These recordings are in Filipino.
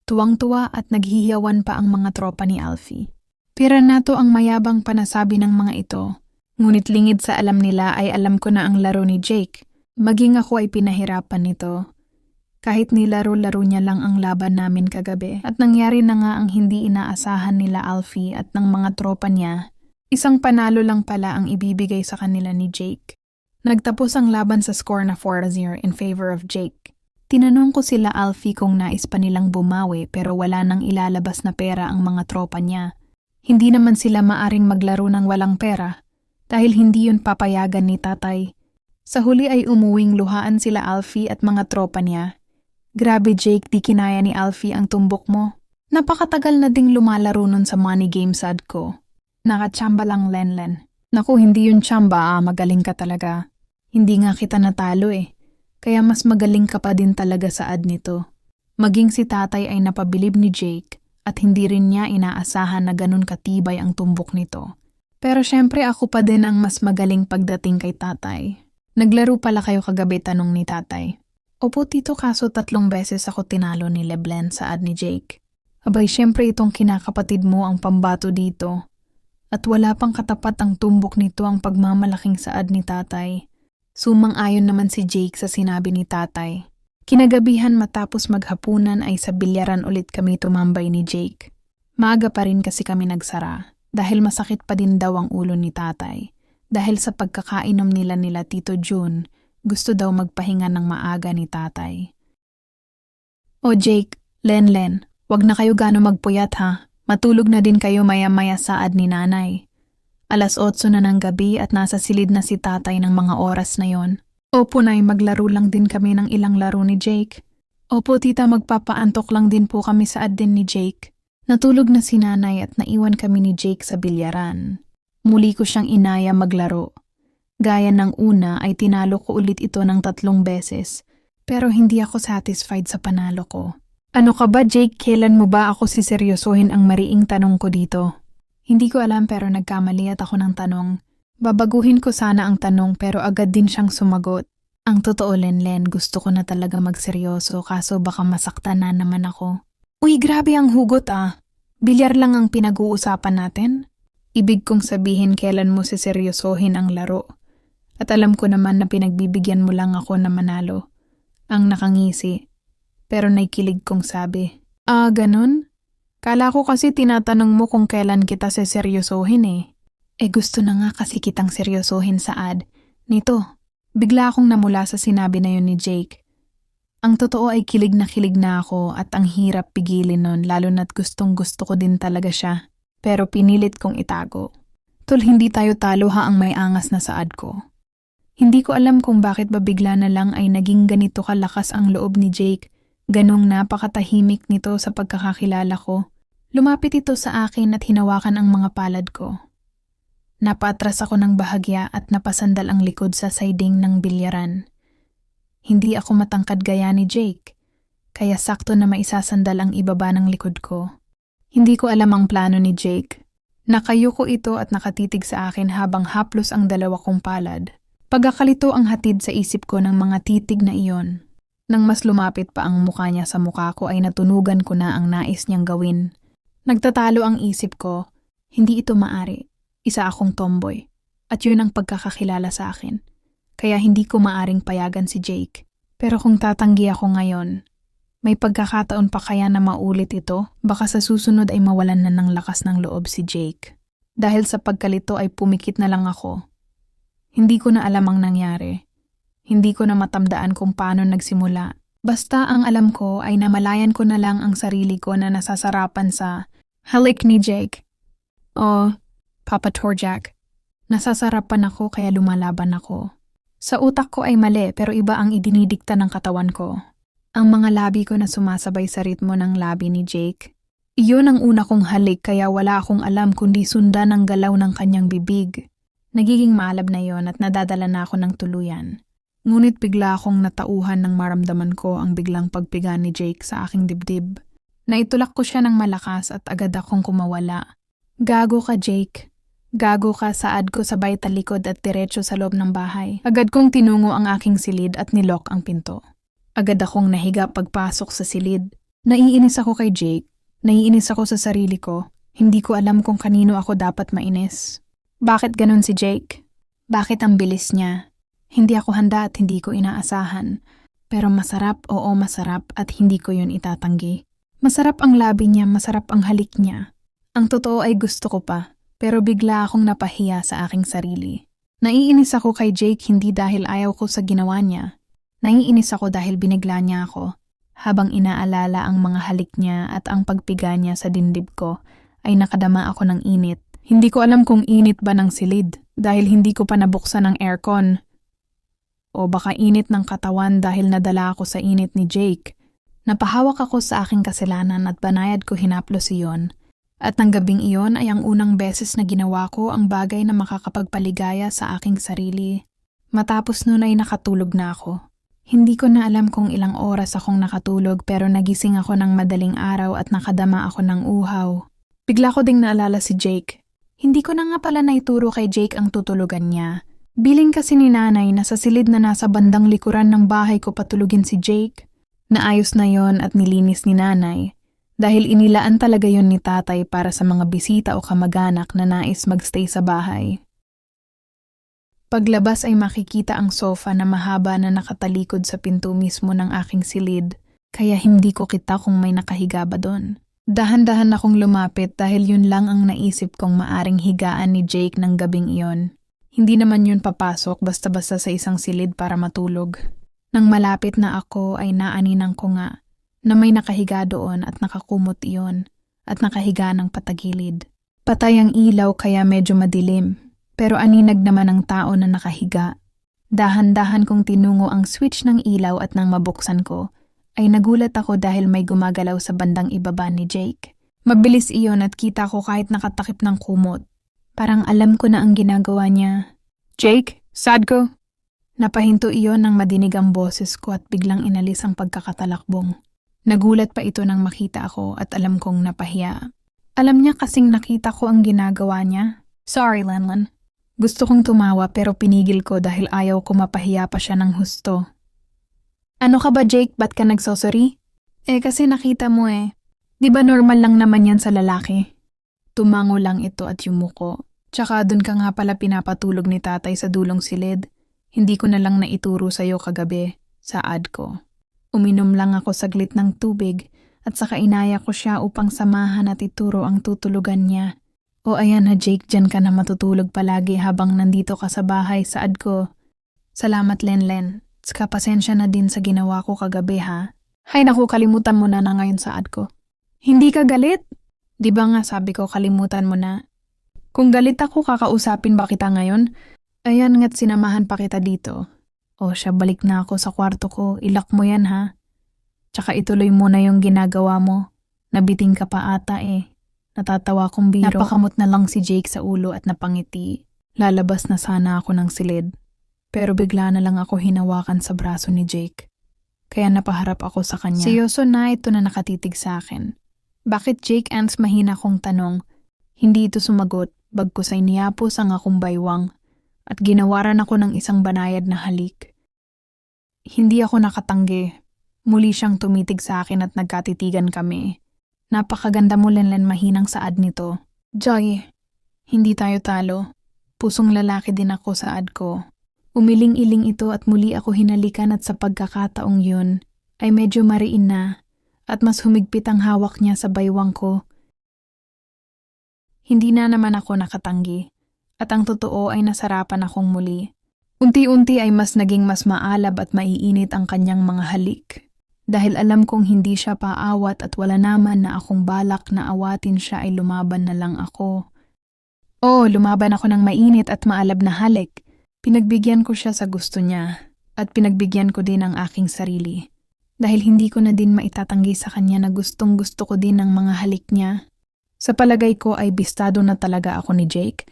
Tuwang-tuwa at naghihiyawan pa ang mga tropa ni Alfie. Pira na to ang mayabang panasabi ng mga ito. Ngunit lingid sa alam nila ay alam ko na ang laro ni Jake. Maging ako ay pinahirapan nito. Kahit nilaro-laro niya lang ang laban namin kagabi at nangyari na nga ang hindi inaasahan nila Alfie at ng mga tropa niya, isang panalo lang pala ang ibibigay sa kanila ni Jake. Nagtapos ang laban sa score na 4-0 in favor of Jake. Tinanong ko sila Alfie kung nais pa nilang bumawi pero wala nang ilalabas na pera ang mga tropa niya. Hindi naman sila maaring maglaro ng walang pera dahil hindi yun papayagan ni tatay. Sa huli ay umuwing luhaan sila Alfie at mga tropa niya. Grabe Jake, di kinaya ni Alfie ang tumbok mo. Napakatagal na ding lumalaro nun sa money game sad ko. Nakachamba lang Lenlen. Naku, hindi yun chamba magaling ka talaga. Hindi nga kita natalo eh. Kaya mas magaling ka pa din talaga sa ad nito. Maging si tatay ay napabilib ni Jake at hindi rin niya inaasahan na ganun katibay ang tumbok nito. Pero syempre ako pa din ang mas magaling pagdating kay tatay. Naglaro pala kayo kagabi, tanong ni tatay. Opo tito, kaso 3 beses ako tinalo ni Leblen sa ad ni Jake. Abay syempre itong kinakapatid mo ang pambato dito. At wala pang katapat ang tumbok nito ang pagmamalaking sa ad ni tatay. Sumang-ayon naman si Jake sa sinabi ni tatay. Kinagabihan matapos maghapunan ay sa bilyaran ulit kami tumambay ni Jake. Maaga pa rin kasi kami nagsara dahil masakit pa din daw ang ulo ni tatay. Dahil sa pagkakainom nila Tito June, gusto daw magpahinga ng maaga ni tatay. O Jake, Lenlen, wag na kayo gano magpuyat ha. Matulog na din kayo maya-maya sa ad ni nanay. 8:00 na ng gabi at nasa silid na si tatay ng mga oras na yon. Opo nay, maglaro lang din kami ng ilang laro ni Jake. Opo tita, magpapaantok lang din po kami sa ad din ni Jake. Natulog na si nanay at naiwan kami ni Jake sa bilyaran. Muli ko siyang inaya maglaro. Gaya ng una ay tinalo ko ulit ito ng 3 beses. Pero hindi ako satisfied sa panalo ko. Ano ka ba Jake, kailan mo ba ako siseryosohin ang mariing tanong ko dito? Hindi ko alam pero nagkamali at ako ng tanong. Babaguhin ko sana ang tanong pero agad din siyang sumagot. Ang totoo Lenlen, gusto ko na talaga magseryoso kaso baka masaktan na naman ako. Uy, grabe ang hugot ah. Bilyar lang ang pinag-uusapan natin? Ibig kong sabihin kailan mo siseryosohin ang laro. At alam ko naman na pinagbibigyan mo lang ako na manalo. Ang nakangisi. Pero naikilig kong sabi. Ganun? Kala ko kasi tinatanong mo kung kailan kita siseryosohin eh. Gusto na nga kasi kitang seryosohin sa ad. Nito, bigla akong namula sa sinabi na yun ni Jake. Ang totoo ay kilig na ako at ang hirap pigilin nun lalo na't gustong gusto ko din talaga siya. Pero pinilit kong itago. Tol, hindi tayo talo ha ang may angas na sa ad ko. Hindi ko alam kung bakit ba bigla na lang ay naging ganito kalakas ang loob ni Jake. Ganong napakatahimik nito sa pagkakakilala ko. Lumapit ito sa akin at hinawakan ang mga palad ko. Napatras ako ng bahagya at napasandal ang likod sa siding ng bilyaran. Hindi ako matangkad gaya ni Jake, kaya sakto na maisasandal ang ibaba ng likod ko. Hindi ko alam ang plano ni Jake. Nakayuko ito at nakatitig sa akin habang haplos ang 2 kong palad. Pagkakalito ang hatid sa isip ko ng mga titig na iyon. Nang mas lumapit pa ang mukha niya sa mukha ko ay natunugan ko na ang nais niyang gawin. Nagtatalo ang isip ko, hindi ito maari. Isa akong tomboy. At yun ang pagkakakilala sa akin. Kaya hindi ko maaring payagan si Jake. Pero kung tatanggi ako ngayon, may pagkakataon pa kaya na maulit ito, baka sa susunod ay mawalan na ng lakas ng loob si Jake. Dahil sa pagkalito ay pumikit na lang ako. Hindi ko na alam ang nangyari. Hindi ko na matamdaan kung paano nagsimula. Basta ang alam ko ay namalayan ko na lang ang sarili ko na nasasarapan sa halik ni Jake. Papa Torjak. Nasasarapan ako kaya lumalaban ako. Sa utak ko ay mali pero iba ang idinidikta ng katawan ko. Ang mga labi ko na sumasabay sa ritmo ng labi ni Jake. Iyon ang una kong halik kaya wala akong alam kundi sundan ang galaw ng kanyang bibig. Nagiging maalab na yon at nadadala na ako ng tuluyan. Ngunit bigla akong natauhan ng maramdaman ko ang biglang pagpiga ni Jake sa aking dibdib. Naitulak ko siya ng malakas at agad akong kumawala. Gago ka Jake. Gago ka, saad ko sabay talikod at diretso sa loob ng bahay. Agad kong tinungo ang aking silid at nilock ang pinto. Agad akong nahiga pagpasok sa silid. Naiinis ako kay Jake. Naiinis ako sa sarili ko. Hindi ko alam kung kanino ako dapat mainis. Bakit ganun si Jake? Bakit ang bilis niya? Hindi ako handa at hindi ko inaasahan. Pero masarap, oo masarap at hindi ko yun itatanggi. Masarap ang labi niya, masarap ang halik niya. Ang totoo ay gusto ko pa, pero bigla akong napahiya sa aking sarili. Naiinis ako kay Jake hindi dahil ayaw ko sa ginawa niya. Naiinis ako dahil binigla niya ako. Habang inaalala ang mga halik niya at ang pagpiga niya sa dibdib ko, ay nakadama ako ng init. Hindi ko alam kung init ba ng silid dahil hindi ko pa nabuksan ang aircon. O baka init ng katawan dahil nadala ako sa init ni Jake. Napahawak ako sa aking kasalanan at banayad ko hinaplos iyon. At ng gabing iyon ay ang unang beses na ginawa ko ang bagay na makakapagpaligaya sa aking sarili. Matapos nun ay nakatulog na ako. Hindi ko na alam kung ilang oras akong nakatulog pero nagising ako ng madaling araw at nakadama ako ng uhaw. Bigla ko ding naalala si Jake. Hindi ko na nga pala naituro kay Jake ang tutulugan niya. Biling kasi ni nanay na sa silid na nasa bandang likuran ng bahay ko patulugin si Jake. Naayos na yon at nilinis ni nanay. Dahil inilaan talaga yon ni tatay para sa mga bisita o kamag-anak na nais magstay sa bahay. Paglabas ay makikita ang sofa na mahaba na nakatalikod sa pinto mismo ng aking silid, kaya hindi ko kita kung may nakahiga ba doon. Dahan-dahan akong lumapit dahil yun lang ang naisip kong maaring higaan ni Jake ng gabing iyon. Hindi naman yun papasok basta-basta sa isang silid para matulog. Nang malapit na ako ay naaninang ko nga na may nakahiga doon at nakakumot iyon at nakahiga ng patagilid. Patay ang ilaw kaya medyo madilim, pero aninag naman ang tao na nakahiga. Dahan-dahan kong tinungo ang switch ng ilaw at nang mabuksan ko, ay nagulat ako dahil may gumagalaw sa bandang ibaba ni Jake. Mabilis iyon at kita ko kahit nakatakip ng kumot. Parang alam ko na ang ginagawa niya. Jake, Sadko? Napahinto iyon nang madinig ang boses ko at biglang inalis ang pagkakatalakbong. Nagulat pa ito nang makita ako at alam kong napahiya. Alam niya kasing nakita ko ang ginagawa niya. Sorry, Lenlen. Gusto kong tumawa pero pinigil ko dahil ayaw ko mapahiya pa siya ng husto. Ano ka ba, Jake? Ba't ka nagsosorry? Kasi nakita mo eh. Di ba normal lang naman yan sa lalaki? Tumango lang ito at yumuko. Tsaka dun ka nga pala pinapatulog ni tatay sa dulong silid. Hindi ko na lang naituro sa'yo kagabi, sa ad ko. Uminom lang ako saglit ng tubig at saka inaya ko siya upang samahan at ituro ang tutulugan niya. O ayan na Jake, dyan ka na matutulog palagi habang nandito ka sa bahay sa ad ko. Salamat Lenlen. Tsaka pasensya na din sa ginawa ko kagabi ha. Hay naku, kalimutan mo na ngayon sa ad ko. Hindi ka galit? Di ba nga sabi ko kalimutan mo na? Kung galit ako, kakausapin ba kita ngayon? Ayan nga't sinamahan pa kita dito. O siya, balik na ako sa kwarto ko. Ilak mo yan ha. Tsaka ituloy mo na yung ginagawa mo. Nabiting ka pa ata eh. Natatawa kong biro. Napakamot na lang si Jake sa ulo at napangiti. Lalabas na sana ako ng silid. Pero bigla na lang ako hinawakan sa braso ni Jake. Kaya napaharap ako sa kanya. Seryoso na ito na nakatitig sa akin. Bakit Jake Ants mahina kong tanong? Hindi ito sumagot. Bagkus ay niyapos ang akong baywang at ginawaran ako ng isang banayad na halik. Hindi ako nakatanggi. Muli siyang tumitig sa akin at nagkatitigan kami. Napakaganda mo Lenlen, mahinang saad nito. Joy, hindi tayo talo. Pusong lalaki din ako sa ad ko. Umiling-iling ito at muli ako hinalikan at sa pagkakataong yun ay medyo mariin na at mas humigpit ang hawak niya sa baywang ko. Hindi na naman ako nakatanggi at ang totoo ay nasarapan akong muli. Unti-unti ay mas naging mas maalab at maiinit ang kanyang mga halik. Dahil alam kong hindi siya paawat at wala naman na akong balak na awatin siya ay lumaban na lang ako. Lumaban ako ng mainit at maalab na halik. Pinagbigyan ko siya sa gusto niya at pinagbigyan ko din ang aking sarili. Dahil hindi ko na din maitatanggi sa kanya na gustong gusto ko din ang mga halik niya. Sa palagay ko ay bistado na talaga ako ni Jake.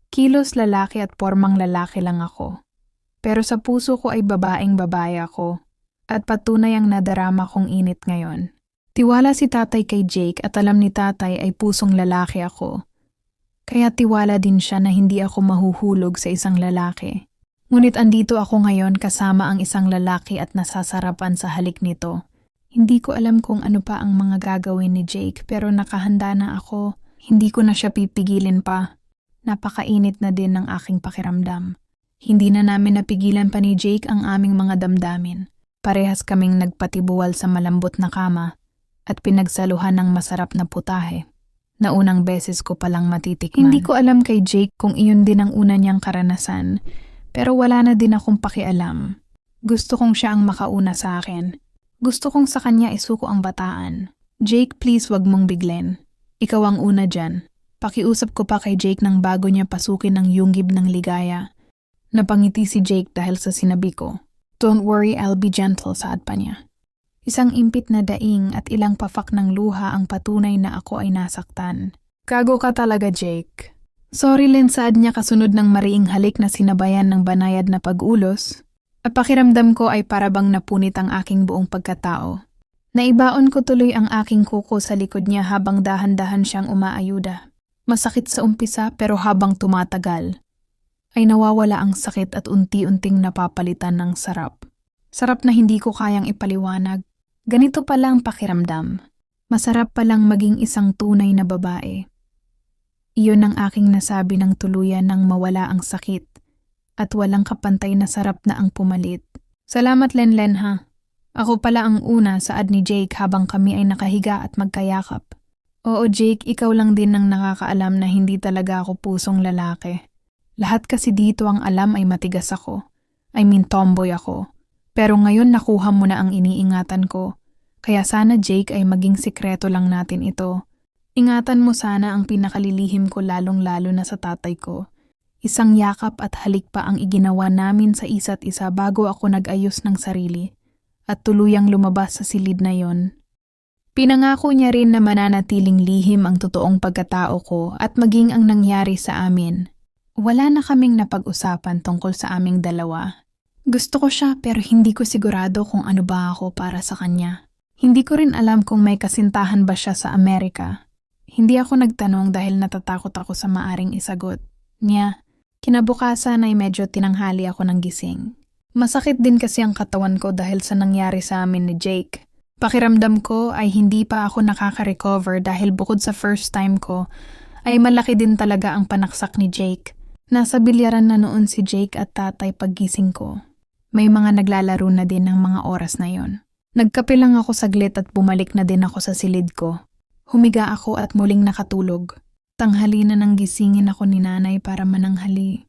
Kilos lalaki at pormang lalaki lang ako. Pero sa puso ko ay babaeng babae ako. At patunay ang nadarama kong init ngayon. Tiwala si tatay kay Jake at alam ni tatay ay pusong lalaki ako. Kaya tiwala din siya na hindi ako mahuhulog sa isang lalaki. Ngunit andito ako ngayon kasama ang isang lalaki at nasasarapan sa halik nito. Hindi ko alam kung ano pa ang mga gagawin ni Jake pero nakahanda na ako. Hindi ko na siya pipigilin pa. Napakainit na din ng aking pakiramdam. Hindi na namin napigilan pa ni Jake ang aming mga damdamin. Parehas kaming nagpatibuwal sa malambot na kama at pinagsaluhan ng masarap na putahe na unang beses ko palang matitikman. Hindi ko alam kay Jake kung iyon din ang una niyang karanasan, pero wala na din akong pakialam. Gusto kong siya ang makauna sa akin. Gusto kong sa kanya isuko ang bataan. Jake, please wag mong biglen. Ikaw ang una dyan. Pakiusap ko pa kay Jake nang bago niya pasukin ang yunggib ng ligaya. Napangiti si Jake dahil sa sinabi ko. Don't worry, I'll be gentle, saad pa niya. Isang impit na daing at ilang pafak ng luha ang patunay na ako ay nasaktan. Gago ka talaga, Jake. Sorry, Len, saad niya kasunod ng mariing halik na sinabayan ng banayad na pag-ulos. At pakiramdam ko ay parabang napunit ang aking buong pagkatao. Naibaon ko tuloy ang aking kuko sa likod niya habang dahan-dahan siyang umaayuda. Masakit sa umpisa pero habang tumatagal, ay nawawala ang sakit at unti-unting napapalitan ng sarap. Sarap na hindi ko kayang ipaliwanag. Ganito pala ang pakiramdam. Masarap palang maging isang tunay na babae. Iyon ang aking nasabi ng tuluyan nang mawala ang sakit. At walang kapantay na sarap na ang pumalit. Salamat, Len ha. Ako pala ang una, saad ni Jake habang kami ay nakahiga at magkayakap. Oo, Jake, ikaw lang din ang nakakaalam na hindi talaga ako pusong lalaki. Lahat kasi dito ang alam ay matigas ako. I mean, tomboy ako. Pero ngayon nakuha mo na ang iniingatan ko. Kaya sana, Jake, ay maging sikreto lang natin ito. Ingatan mo sana ang pinakalilihim ko lalong-lalo na sa tatay ko. Isang yakap at halik pa ang iginawa namin sa isa't isa bago ako nag-ayos ng sarili at tuluyang lumabas sa silid na yon. Pinangako niya rin na mananatiling lihim ang totoong pagkatao ko at maging ang nangyari sa amin. Wala na kaming napag-usapan tungkol sa aming dalawa. Gusto ko siya pero hindi ko sigurado kung ano ba ako para sa kanya. Hindi ko rin alam kung may kasintahan ba siya sa Amerika. Hindi ako nagtanong dahil natatakot ako sa maaring isagot niya. Kinabukasan ay medyo tinanghali ako ng gising. Masakit din kasi ang katawan ko dahil sa nangyari sa amin ni Jake. Pakiramdam ko ay hindi pa ako nakaka-recover dahil bukod sa first time ko, ay malaki din talaga ang panaksak ni Jake. Nasa bilyaran na noon si Jake at tatay paggising ko. May mga naglalaro na din ng mga oras na yon. Nagkape lang ako saglit at bumalik na din ako sa silid ko. Humiga ako at muling nakatulog. Tanghali na nang gisingin ako ni nanay para mananghali.